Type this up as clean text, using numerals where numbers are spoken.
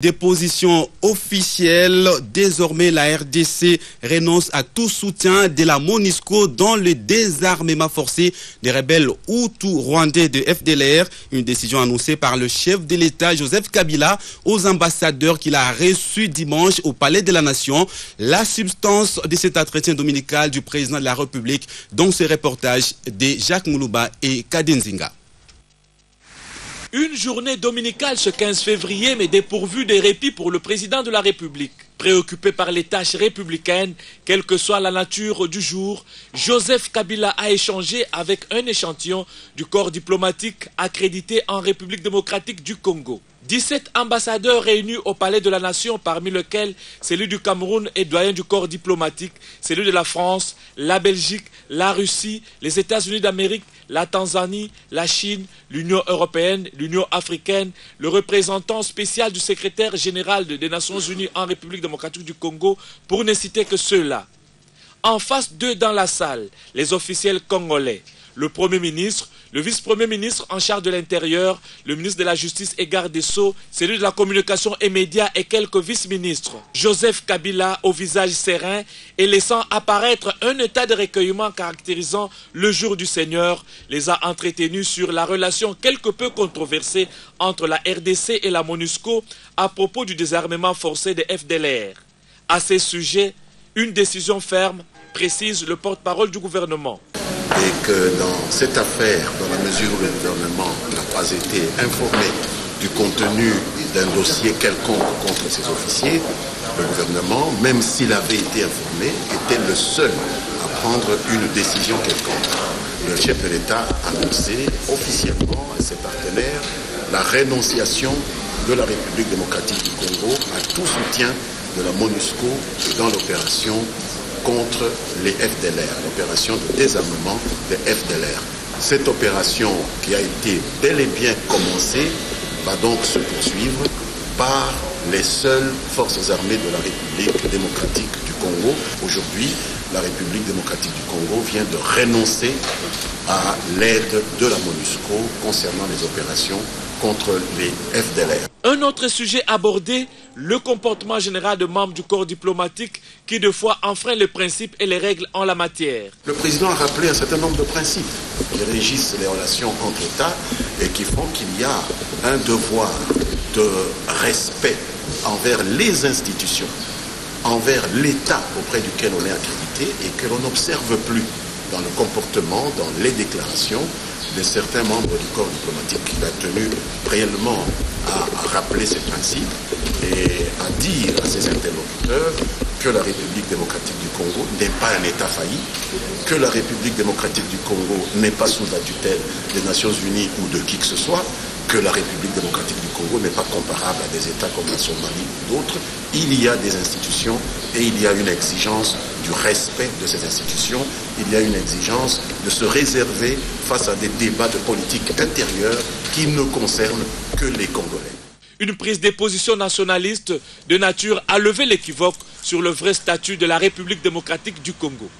Déposition officielle, désormais la RDC renonce à tout soutien de la MONUSCO dans le désarmement forcé des rebelles Hutus-Rwandais de FDLR. Une décision annoncée par le chef de l'État Joseph Kabila aux ambassadeurs qu'il a reçus dimanche au Palais de la Nation. La substance de cet entretien dominical du président de la République dans ce reportage de Jacques Moulouba et Kadenzinga. Une journée dominicale ce 15 février, mais dépourvue de répit pour le président de la République. Préoccupé par les tâches républicaines, quelle que soit la nature du jour, Joseph Kabila a échangé avec un échantillon du corps diplomatique accrédité en République démocratique du Congo. 17 ambassadeurs réunis au Palais de la Nation, parmi lesquels celui du Cameroun est doyen du corps diplomatique, celui de la France, la Belgique, la Russie, les États-Unis d'Amérique, la Tanzanie, la Chine, l'Union européenne, l'Union africaine, le représentant spécial du secrétaire général des Nations Unies en République démocratique du Congo, pour ne citer que ceux-là. En face d'eux dans la salle, les officiels congolais, le Premier ministre, le vice-premier ministre en charge de l'Intérieur, le ministre de la Justice et garde des Sceaux, celui de la Communication et Médias et quelques vice-ministres. Joseph Kabila, au visage serein et laissant apparaître un état de recueillement caractérisant le jour du Seigneur, les a entretenus sur la relation quelque peu controversée entre la RDC et la MONUSCO à propos du désarmement forcé des FDLR. À ces sujets, une décision ferme, précise le porte-parole du gouvernement. Et que dans cette affaire, dans la mesure où le gouvernement n'a pas été informé du contenu d'un dossier quelconque contre ces officiers, le gouvernement, même s'il avait été informé, était le seul à prendre une décision quelconque. Le chef de l'État a annoncé officiellement à ses partenaires la rénonciation de la République démocratique du Congo à tout soutien de la MONUSCO dans l'opération contre les FDLR, l'opération de désarmement des FDLR. Cette opération qui a été bel et bien commencée va donc se poursuivre par les seules forces armées de la République démocratique du Congo. Aujourd'hui, la République démocratique du Congo vient de renoncer à l'aide de la MONUSCO concernant les opérations contre les FDLR. Un autre sujet abordé, le comportement général de membres du corps diplomatique qui de fois enfreint les principes et les règles en la matière. Le président a rappelé un certain nombre de principes qui régissent les relations entre États et qui font qu'il y a un devoir de respect envers les institutions, envers l'État auprès duquel on est accrédité et que l'on n'observe plus dans le comportement, dans les déclarations de certains membres du corps diplomatique. Il a tenu réellement à rappeler ces principes et à dire à ses interlocuteurs que la République démocratique du Congo n'est pas un État failli, que la République démocratique du Congo n'est pas sous la tutelle des Nations Unies ou de qui que ce soit, que la République démocratique du Congo n'est pas comparable à des États comme la Somalie ou d'autres. Il y a des institutions et il y a une exigence du respect de ces institutions. Il y a une exigence de se réserver face à des débats de politique intérieure qui ne concernent que les Congolais. Une prise de position nationaliste de nature à lever l'équivoque sur le vrai statut de la République démocratique du Congo.